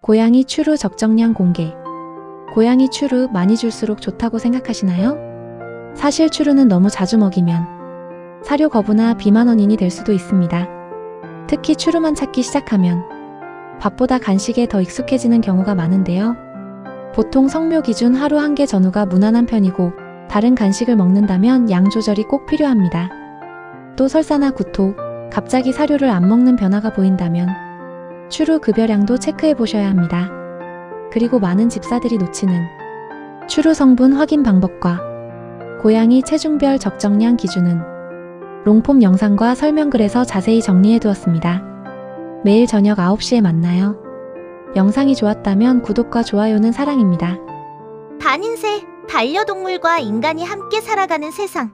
고양이 추루 적정량 공개. 고양이 추루 많이 줄수록 좋다고 생각하시나요? 사실 추루는 너무 자주 먹이면 사료 거부나 비만 원인이 될 수도 있습니다. 특히 추루만 찾기 시작하면 밥보다 간식에 더 익숙해지는 경우가 많은데요. 보통 성묘 기준 하루 1개 전후가 무난한 편이고 다른 간식을 먹는다면 양 조절이 꼭 필요합니다. 또 설사나 구토, 갑자기 사료를 안 먹는 변화가 보인다면 추루 급여량도 체크해 보셔야 합니다. 그리고 많은 집사들이 놓치는 추루 성분 확인 방법과 고양이 체중별 적정량 기준은 롱폼 영상과 설명글에서 자세히 정리해 두었습니다. 매일 저녁 9시에 만나요. 영상이 좋았다면 구독과 좋아요는 사랑입니다. 반인쇄, 반려동물과 인간이 함께 살아가는 세상.